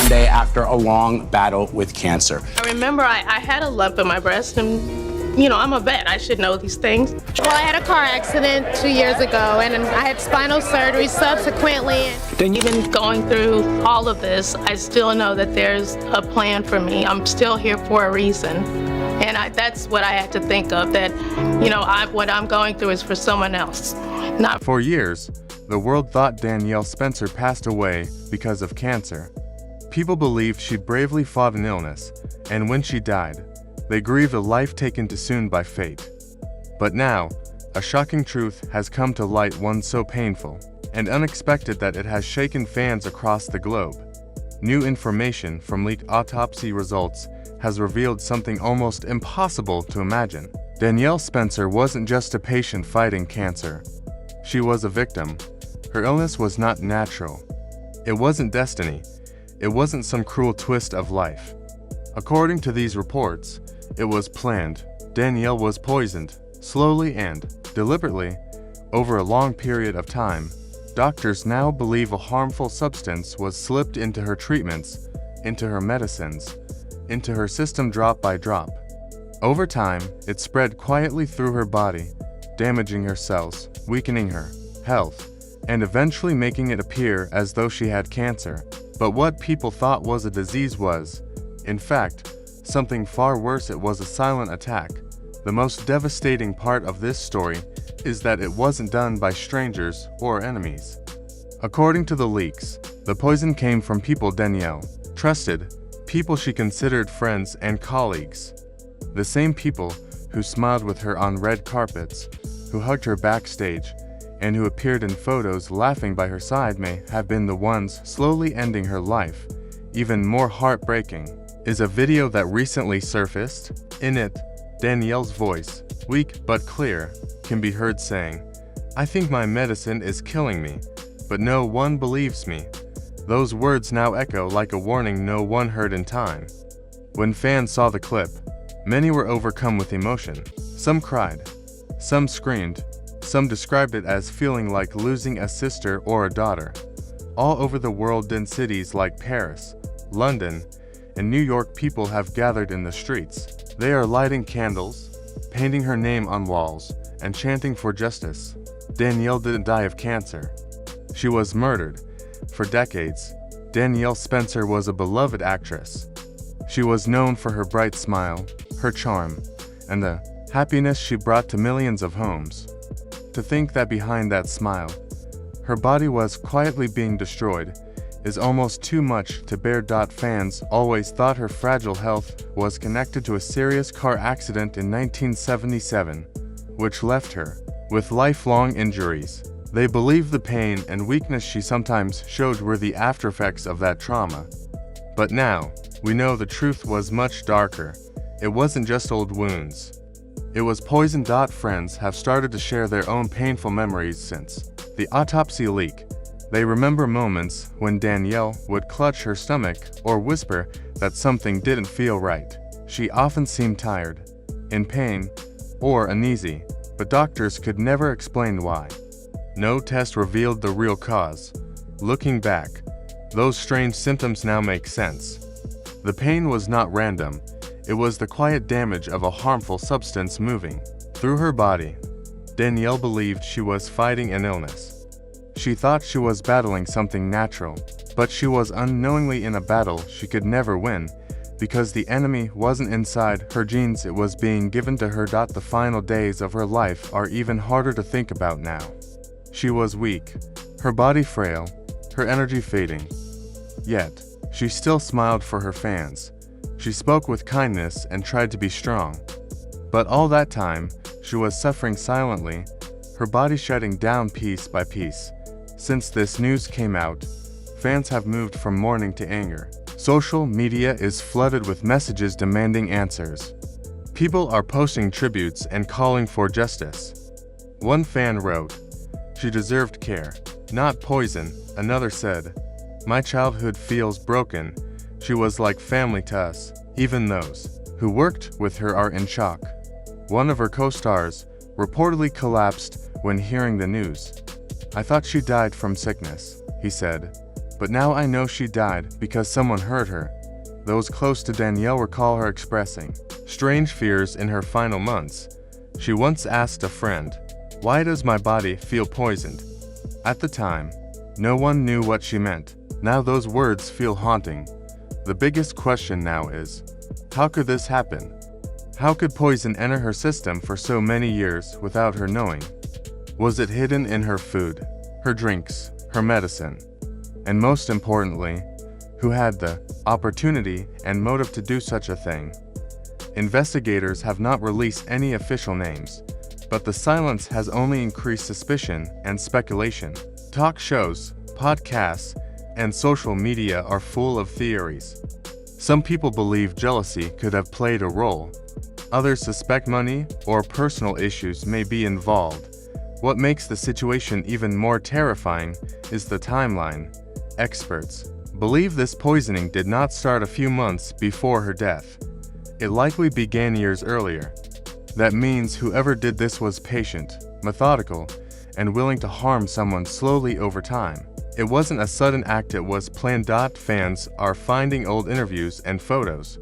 Monday after a long battle with cancer. I remember I had a lump in my breast, and you know, I'm a vet, I should know these things. Well, I had a car accident 2 years ago, and I had spinal surgery subsequently. Even going through all of this, I still know that there's a plan for me. I'm still here for a reason. And that's what I had to think of, that, you know, what I'm going through is for someone else. Not For years, the world thought Danielle Spencer passed away because of cancer. People believed she bravely fought an illness, and when she died, they grieved a life taken too soon by fate. But now, a shocking truth has come to light, one so painful and unexpected that it has shaken fans across the globe. New information from leaked autopsy results has revealed something almost impossible to imagine. Danielle Spencer wasn't just a patient fighting cancer. She was a victim. Her illness was not natural. It wasn't destiny. It wasn't some cruel twist of life. According to these reports, it was planned. Danielle was poisoned, slowly and deliberately, over a long period of time. Doctors now believe a harmful substance was slipped into her treatments, into her medicines, into her system drop by drop. Over time, it spread quietly through her body, damaging her cells, weakening her health, and eventually making it appear as though she had cancer. But what people thought was a disease was, in fact, something far worse. It was a silent attack. The most devastating part of this story is that it wasn't done by strangers or enemies. According to the leaks, the poison came from people Danielle trusted, people she considered friends and colleagues. The same people who smiled with her on red carpets, who hugged her backstage, and who appeared in photos laughing by her side may have been the ones slowly ending her life. Even more heartbreaking is a video that recently surfaced. In it, Danielle's voice, weak but clear, can be heard saying, "I think my medicine is killing me, but no one believes me." Those words now echo like a warning no one heard in time. When fans saw the clip, many were overcome with emotion. Some cried, some screamed, some described it as feeling like losing a sister or a daughter. All over the world, in cities like Paris, London, and New York, people have gathered in the streets. They are lighting candles, painting her name on walls, and chanting for justice. Danielle didn't die of cancer. She was murdered. For decades, Danielle Spencer was a beloved actress. She was known for her bright smile, her charm, and the happiness she brought to millions of homes. To think that behind that smile, her body was quietly being destroyed is almost too much to bear. Fans always thought her fragile health was connected to a serious car accident in 1977, which left her with lifelong injuries. They believed the pain and weakness she sometimes showed were the aftereffects of that trauma. But now, we know the truth was much darker. It wasn't just old wounds. It was poison. Friends have started to share their own painful memories since the autopsy leak. They remember moments when Danielle would clutch her stomach or whisper that something didn't feel right. She often seemed tired, in pain, or uneasy, but doctors could never explain why. No test revealed the real cause. Looking back, those strange symptoms now make sense. The pain was not random. It was the quiet damage of a harmful substance moving through her body. Danielle believed she was fighting an illness. She thought she was battling something natural, but she was unknowingly in a battle she could never win, because the enemy wasn't inside her genes, it was being given to her. The final days of her life are even harder to think about now. She was weak, her body frail, her energy fading. Yet, she still smiled for her fans. She spoke with kindness and tried to be strong. But all that time, she was suffering silently, her body shutting down piece by piece. Since this news came out, fans have moved from mourning to anger. Social media is flooded with messages demanding answers. People are posting tributes and calling for justice. One fan wrote, "She deserved care, not poison." Another said, "My childhood feels broken. She was like family to us." Even those who worked with her are in shock. One of her co-stars reportedly collapsed when hearing the news. "I thought she died from sickness," he said. But now I know she died because someone hurt her. Those close to Danielle recall her expressing strange fears in her final months. She once asked a friend, "Why does my body feel poisoned?" At the time, no one knew what she meant. Now those words feel haunting. The biggest question now is, how could this happen? How could poison enter her system for so many years without her knowing? Was it hidden in her food, her drinks, her medicine? And most importantly, who had the opportunity and motive to do such a thing? Investigators have not released any official names, but the silence has only increased suspicion and speculation. Talk shows, podcasts, and social media are full of theories. Some people believe jealousy could have played a role. Others suspect money or personal issues may be involved. What makes the situation even more terrifying is the timeline. Experts believe this poisoning did not start a few months before her death. It likely began years earlier. That means whoever did this was patient, methodical, and willing to harm someone slowly over time. It wasn't a sudden act, it was planned. Fans are finding old interviews and photos,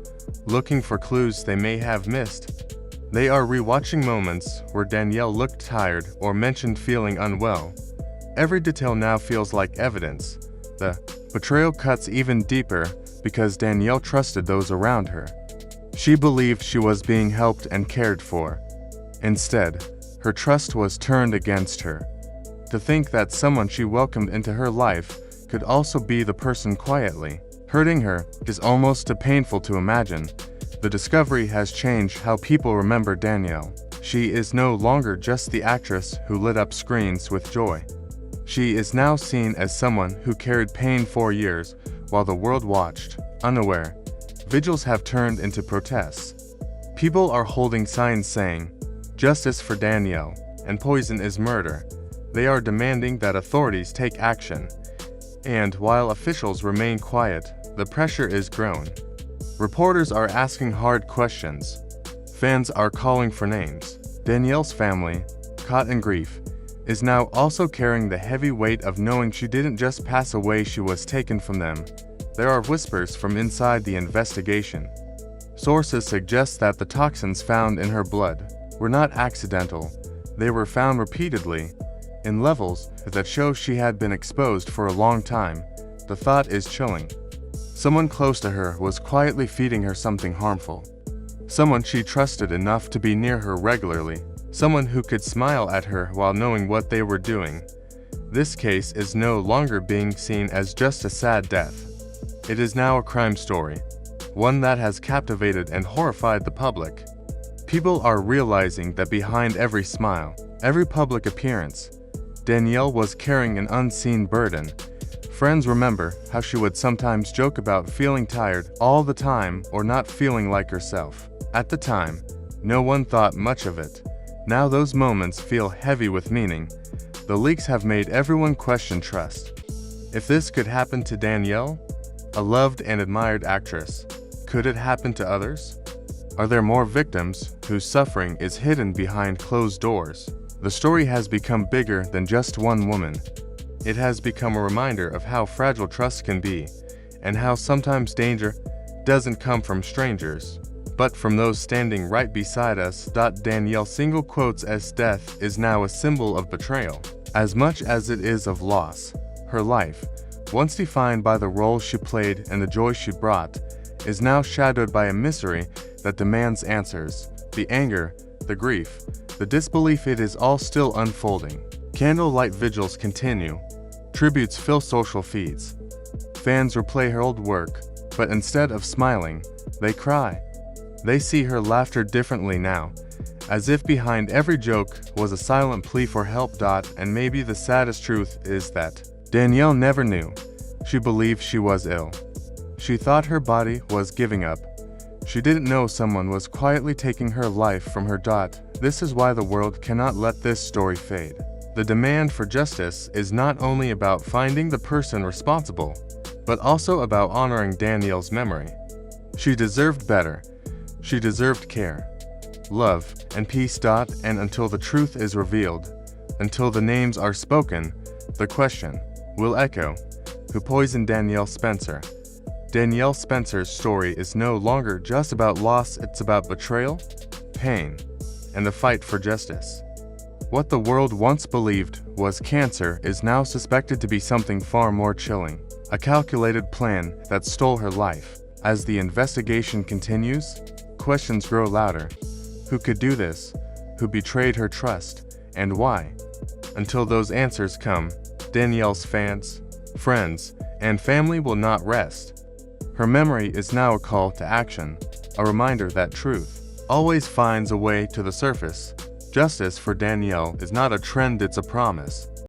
looking for clues they may have missed. They are rewatching moments where Danielle looked tired or mentioned feeling unwell. Every detail now feels like evidence. The betrayal cuts even deeper because Danielle trusted those around her. She believed she was being helped and cared for. Instead, her trust was turned against her. To think that someone she welcomed into her life could also be the person quietly hurting her is almost too painful to imagine. The discovery has changed how people remember Danielle. She is no longer just the actress who lit up screens with joy. She is now seen as someone who carried pain for years while the world watched, unaware. Vigils have turned into protests. People are holding signs saying, "Justice for Danielle," and "Poison is murder." They are demanding that authorities take action. And while officials remain quiet, the pressure is growing. Reporters are asking hard questions. Fans are calling for names. Danielle's family, caught in grief, is now also carrying the heavy weight of knowing she didn't just pass away, she was taken from them. There are whispers from inside the investigation. Sources suggest that the toxins found in her blood were not accidental. They were found repeatedly, in levels that show she had been exposed for a long time. The thought is chilling. Someone close to her was quietly feeding her something harmful. Someone she trusted enough to be near her regularly. Someone who could smile at her while knowing what they were doing. This case is no longer being seen as just a sad death. It is now a crime story, one that has captivated and horrified the public. People are realizing that behind every smile, every public appearance, Danielle was carrying an unseen burden. Friends remember how she would sometimes joke about feeling tired all the time or not feeling like herself. At the time, no one thought much of it. Now those moments feel heavy with meaning. The leaks have made everyone question trust. If this could happen to Danielle, a loved and admired actress, could it happen to others? Are there more victims whose suffering is hidden behind closed doors? The story has become bigger than just one woman. It has become a reminder of how fragile trust can be, and how sometimes danger doesn't come from strangers, but from those standing right beside us. Danielle single quotes as death is now a symbol of betrayal, as much as it is of loss. Her life, once defined by the role she played and the joy she brought, is now shadowed by a mystery that demands answers. The anger, the grief, the disbelief, it is all still unfolding. Candlelight vigils continue. Tributes fill social feeds. Fans replay her old work, but instead of smiling, they cry. They see her laughter differently now, as if behind every joke was a silent plea for help. And maybe the saddest truth is that Danielle never knew. She believed she was ill. She thought her body was giving up. She didn't know someone was quietly taking her life from her. This is why the world cannot let this story fade. The demand for justice is not only about finding the person responsible, but also about honoring Danielle's memory. She deserved better. She deserved care, love, and peace. And until the truth is revealed, until the names are spoken, the question will echo. who poisoned Danielle Spencer. Danielle Spencer's story is no longer just about loss, it's about betrayal, pain, and the fight for justice. What the world once believed was cancer is now suspected to be something far more chilling, a calculated plan that stole her life. As the investigation continues, questions grow louder. Who could do this? Who betrayed her trust? And why? Until those answers come, Danielle's fans, friends, and family will not rest. Her memory is now a call to action, a reminder that truth always finds a way to the surface. Justice for Danielle is not a trend, it's a promise.